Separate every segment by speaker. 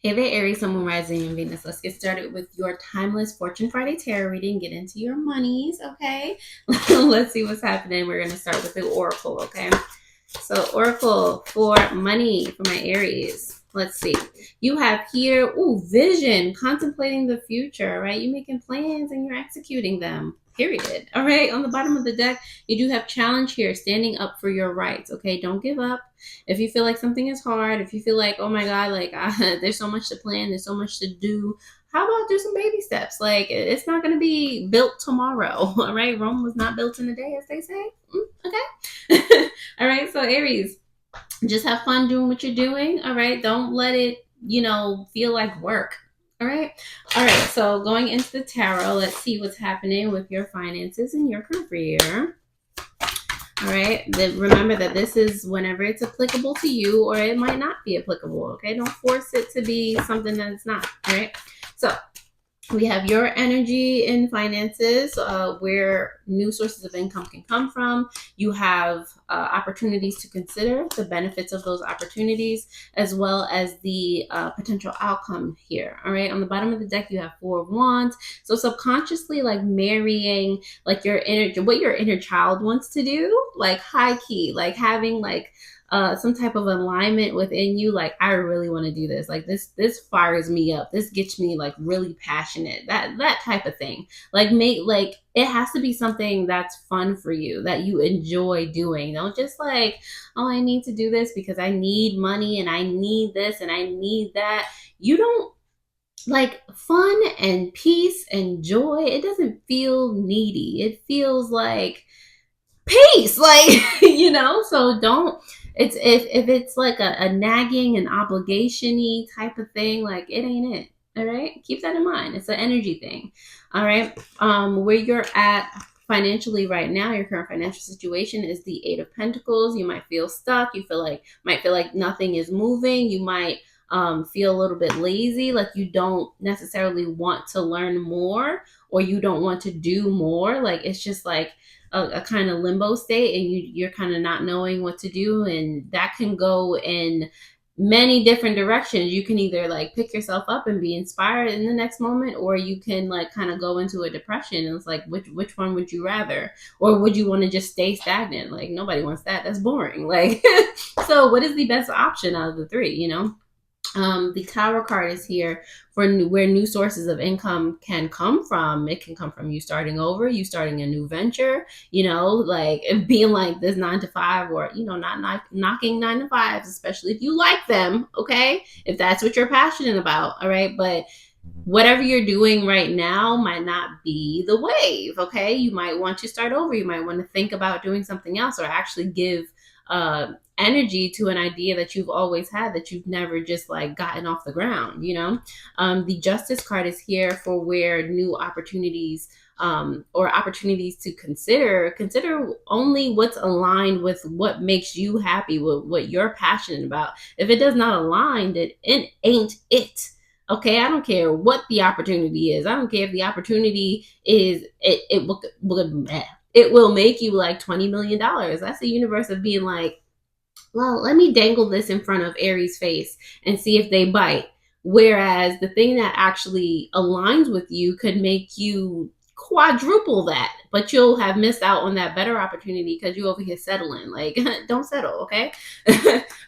Speaker 1: Hey there, Aries, Sun, Moon, Rising, and Venus. Let's get started with your timeless Fortune Friday tarot reading. Get into your monies, okay? Let's see what's happening. We're going to start with the Oracle, okay? So, Oracle for money for my Aries. Let's see. You have here, vision, contemplating the future, right? You're making plans and you're executing them. Period. All right. On the bottom of the deck, you do have challenge here, standing up for your rights. Okay. Don't give up. If you feel like something is hard, if you feel like, oh my God, like there's so much to plan, there's so much to do, how about do some baby steps? Like it's not going to be built tomorrow. All right. Rome was not built in a day, as they say. Okay. All right. So, Aries, just have fun doing what you're doing. All right. Don't let it, feel like work. All right. All right. So, going into the tarot, let's see what's happening with your finances and your career. All right. Then remember that this is whenever it's applicable to you, or it might not be applicable. Okay. Don't force it to be something that it's not. All right. So, we have your energy in finances, where new sources of income can come from. You have opportunities to consider, the benefits of those opportunities, as well as the potential outcome here. All right. On the bottom of the deck, you have Four of Wands. So subconsciously, like marrying, like your inner, what your inner child wants to do, like high key, like having like some type of alignment within you, like I really want to do this, like this fires me up, this gets me like really passionate, that type of thing. Like make, like it has to be something that's fun for you, that you enjoy doing. Don't just like, oh, I need to do this because I need money and I need this and I need that. You don't, like fun and peace and joy, it doesn't feel needy, it feels like peace, like so don't, it's if it's like a nagging and obligation-y type of thing, like it ain't it. All right, keep that in mind, it's an energy thing. All right. Where you're at financially right now, your current financial situation is the Eight of Pentacles. You might feel stuck, you might feel like nothing is moving, you might feel a little bit lazy, like you don't necessarily want to learn more, or you don't want to do more, like it's just like a kind of limbo state, and you're kind of not knowing what to do, and that can go in many different directions. You can either like pick yourself up and be inspired in the next moment, or you can like kind of go into a depression, and it's like which one would you rather? Or would you want to just stay stagnant? Like nobody wants that, that's boring. Like so what is the best option out of the three, the Tower card is here for where new sources of income can come from. It can come from you starting over, you starting a new venture, like being like this 9 to 5, or not knocking 9 to 5s, especially if you like them. Okay, if that's what you're passionate about. All right, but whatever you're doing right now might not be the wave. Okay, you might want to start over, you might want to think about doing something else, or actually give energy to an idea that you've always had, that you've never just like gotten off the ground. The Justice card is here for where new opportunities, or opportunities to consider only what's aligned with what makes you happy, with what you're passionate about. If it does not align, then it ain't it. Okay, I don't care what the opportunity is. I don't care if the opportunity is it will make you like $20 million. That's the universe of being like, well, let me dangle this in front of Aries' face and see if they bite. Whereas the thing that actually aligns with you could make you quadruple that, but you'll have missed out on that better opportunity because you over here settling. Like, don't settle, okay?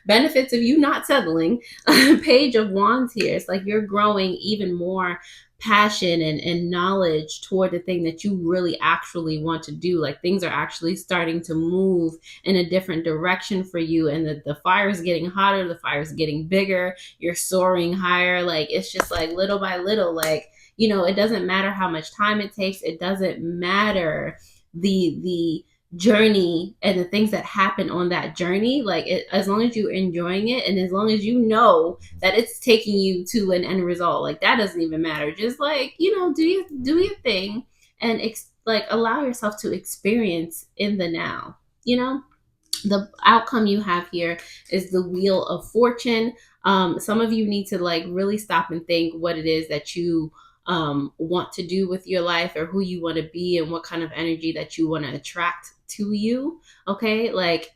Speaker 1: Benefits of you not settling. Page of Wands here. It's like you're growing even more passion and knowledge toward the thing that you really actually want to do. Like things are actually starting to move in a different direction for you, and the fire is getting hotter, the fire is getting bigger, you're soaring higher. Like it's just like little by little, like it doesn't matter how much time it takes, it doesn't matter the journey and the things that happen on that journey. Like as long as you're enjoying it, and as long as you know that it's taking you to an end result, like that doesn't even matter. Just like do your thing, and like allow yourself to experience in the now. The outcome you have here is the Wheel of Fortune. Some of you need to like really stop and think what it is that you want to do with your life, or who you want to be, and what kind of energy that you want to attract to you. Okay, like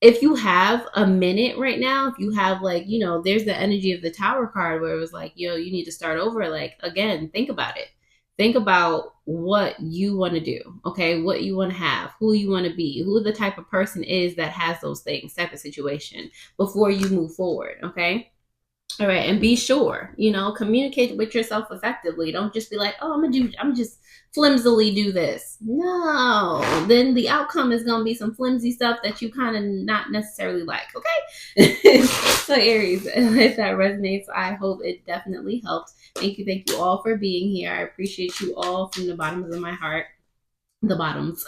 Speaker 1: if you have a minute right now, if you have like, there's the energy of the Tower card where it was like, you need to start over. Like, again, think about it. Think about what you want to do, okay? What you want to have, who you want to be, who the type of person is that has those things, type of situation before you move forward, okay? All right, and be sure, communicate with yourself effectively. Don't just be like, "Oh, I'm just flimsily do this." No, then the outcome is gonna be some flimsy stuff that you kind of not necessarily like. Okay, so Aries, if that resonates, I hope it definitely helped. Thank you all for being here. I appreciate you all from the bottom of my heart. The bottoms.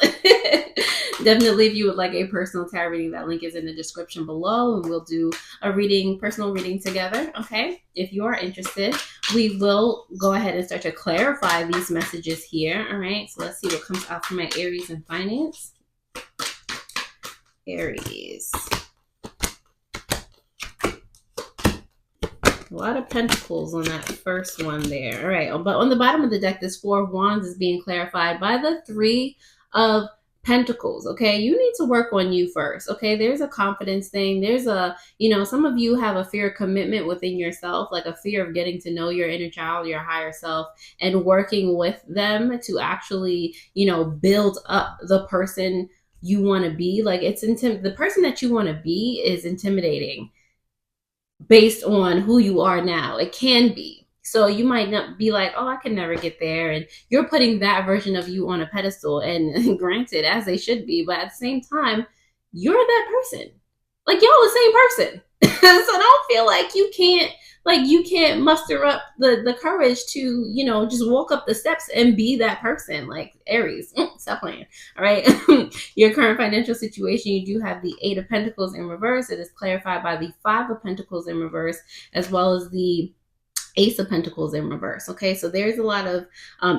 Speaker 1: Definitely, if you would like a personal tarot reading, that link is in the description below, and we'll do a personal reading together. Okay, if you are interested, we will go ahead and start to clarify these messages here. All right, so let's see what comes out for my Aries in finance. Aries. A lot of pentacles on that first one there. All right, but on the bottom of the deck, this Four of Wands is being clarified by the Three of Pentacles. Okay, you need to work on you first. Okay, there's a confidence thing. There's some of you have a fear of commitment within yourself, like a fear of getting to know your inner child, your higher self, and working with them to actually, build up the person you want to be. Like the person that you want to be is intimidating based on who you are now. It can be. So you might not be like, oh, I can never get there. And you're putting that version of you on a pedestal. And granted, as they should be, but at the same time, you're that person. Like y'all the same person. So don't feel like you can't muster up the courage to, just walk up the steps and be that person. Like Aries, stop playing. All right. Your current financial situation, you do have the Eight of Pentacles in reverse. It is clarified by the Five of Pentacles in reverse, as well as the Ace of Pentacles in reverse. Okay, so there's a lot of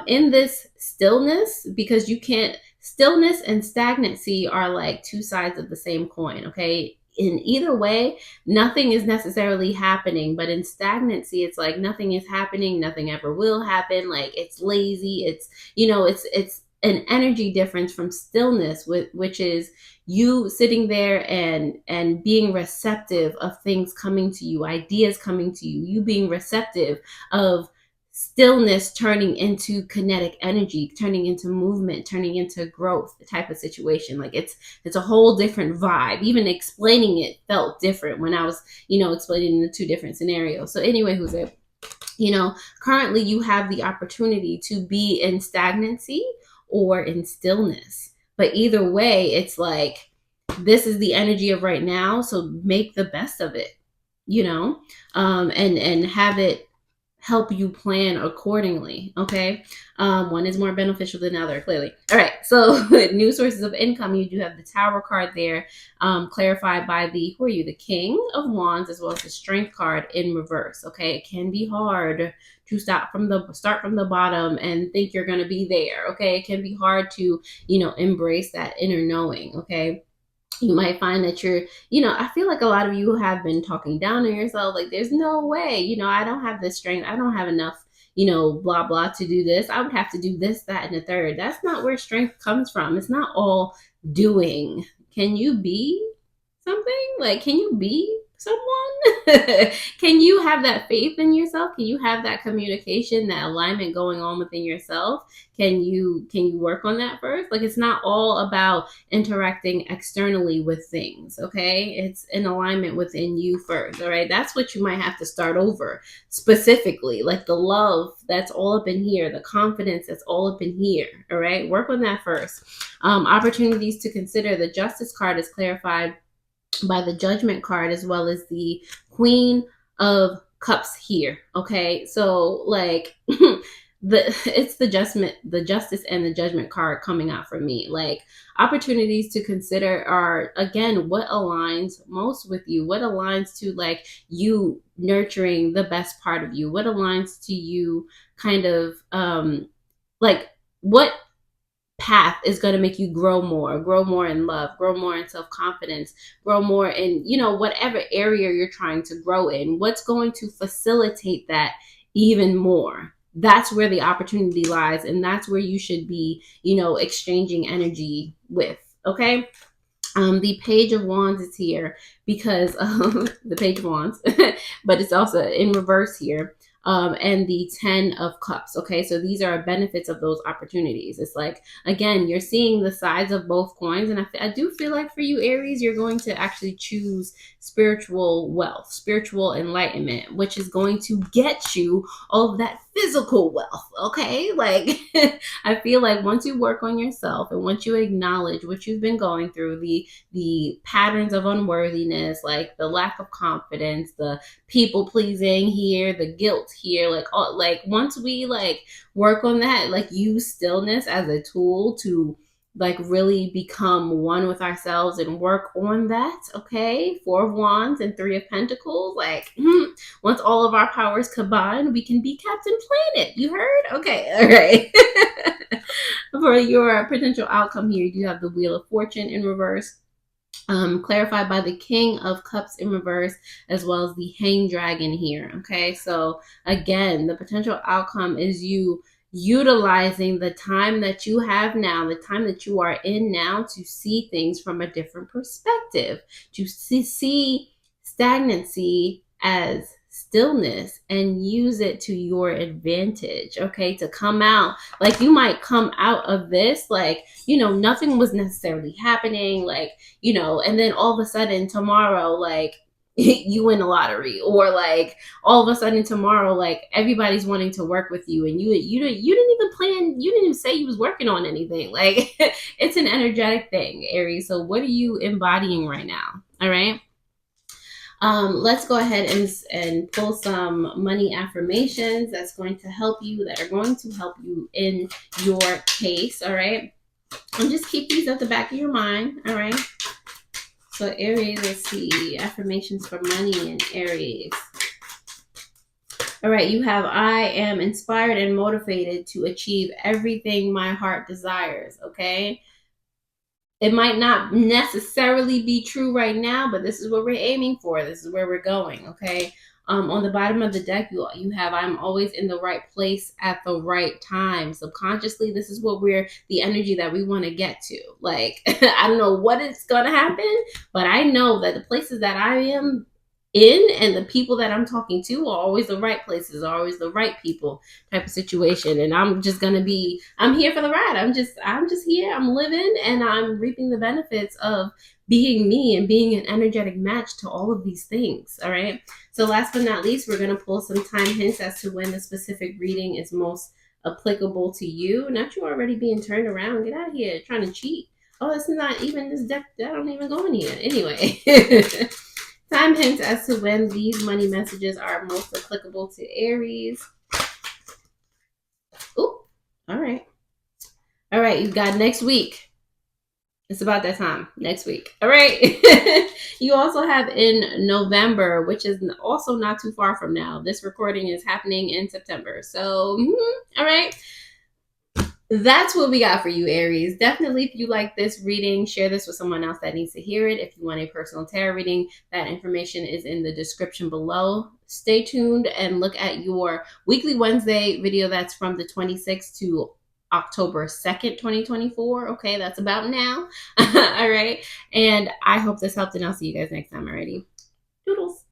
Speaker 1: in this stillness, because stillness and stagnancy are like two sides of the same coin. Okay, in either way, nothing is necessarily happening, but in stagnancy, it's like nothing is happening, nothing ever will happen. Like it's lazy. It's an energy difference from stillness, which is you sitting there and being receptive of things coming to you, ideas coming to you, you being receptive of stillness turning into kinetic energy, turning into movement, turning into growth, the type of situation. Like it's a whole different vibe. Even explaining it felt different when I was, explaining the two different scenarios. So anyway, who's it? Currently you have the opportunity to be in stagnancy or in stillness. But either way, it's like, this is the energy of right now. So make the best of it, and have it help you plan accordingly. Okay. One is more beneficial than the other, clearly. All right. So new sources of income, you do have the Tower card there, clarified by the King of Wands, as well as the Strength card in reverse. Okay. It can be hard to start from the bottom and think you're going to be there. Okay. It can be hard to, embrace that inner knowing. Okay. You might find that I feel like a lot of you have been talking down on yourself. Like, there's no way, I don't have the strength. I don't have enough, blah, blah, to do this. I would have to do this, that, and the third. That's not where strength comes from. It's not all doing. Can you be something? Like, can you be someone? Can you have that faith in yourself? Can you have that communication, that alignment going on within yourself? Can you work on that first? Like, it's not all about interacting externally with things. Okay, it's in alignment within you first. All right, that's what you might have to start over. Specifically, like the love that's all up in here, the confidence that's all up in here. All right, work on that first. Opportunities to consider. The Justice card is clarified by the Judgment card, as well as the Queen of Cups here. Okay, so like it's the justice and the Judgment card coming out for me. Like, opportunities to consider are, again, what aligns most with you, what aligns to like you nurturing the best part of you, what aligns to you kind of like what path is going to make you grow more in love, grow more in self-confidence, grow more in, whatever area you're trying to grow in. What's going to facilitate that even more? That's where the opportunity lies, and that's where you should be, exchanging energy with. Okay. The Page of Wands is here because the Page of Wands, but it's also in reverse here. And the Ten of Cups. Okay, so these are benefits of those opportunities. It's like, again, you're seeing the sides of both coins. And I do feel like for you, Aries, you're going to actually choose spiritual wealth, spiritual enlightenment, which is going to get you all of that physical wealth. Okay, like I feel like once you work on yourself and once you acknowledge what you've been going through, the patterns of unworthiness, like the lack of confidence, the people pleasing here, the guilt here, like all, like once we like work on that, like use stillness as a tool to like really become one with ourselves and work on that. Okay, Four of Wands and Three of Pentacles, like once all of our powers combine, we can be Captain Planet. You heard? Okay, all right. For your potential outcome here, you have the Wheel of Fortune in reverse, clarified by the King of Cups in reverse, as well as the Hanged Dragon here. Okay, so again, the potential outcome is you utilizing the time that you have now, the time that you are in now, to see things from a different perspective, to see stagnancy as stillness and use it to your advantage. Okay, to come out, like you might come out of this like, you know, nothing was necessarily happening, like, you know, and then all of a sudden tomorrow, like you win the lottery, or like all of a sudden tomorrow, like everybody's wanting to work with you, and you didn't even plan, you didn't even say you was working on anything. Like it's an energetic thing, Aries. So what are you embodying right now? All right. Let's go ahead and pull some money affirmations that's going to help you, that are going to help you in your case. All right. And just keep these at the back of your mind. All right. So Aries, let's see, affirmations for money in Aries. All right, you have, I am inspired and motivated to achieve everything my heart desires. Okay. It might not necessarily be true right now, but this is what we're aiming for. This is where we're going. Okay. On the bottom of the deck, you have, I'm always in the right place at the right time. Subconsciously, this is what we're, the energy that we want to get to. Like, I don't know what it's going to happen, but I know that the places that I am in and the people that I'm talking to are always the right places, are always the right people type of situation. And I'm just going to be, I'm here for the ride. I'm just here. I'm living and I'm reaping the benefits of being me and being an energetic match to all of these things. All right. So last but not least, we're going to pull some time hints as to when the specific reading is most applicable to you. Not you already being turned around. Get out of here trying to cheat. Oh, it's not even this deck. That don't even go in here. Anyway. Time hints as to when these money messages are most applicable to Aries. Ooh, all right. All right, you got next week. It's about that time, next week. All right. You also have in November, which is also not too far from now. This recording is happening in September. So, all right. That's what we got for you, Aries. Definitely, if you like this reading, share this with someone else that needs to hear it. If you want a personal tarot reading, that information is in the description below. Stay tuned and look at your weekly Wednesday video. That's from the 26th to October 2nd, 2024. Okay, that's about now. All right. And I hope this helped, and I'll see you guys next time already.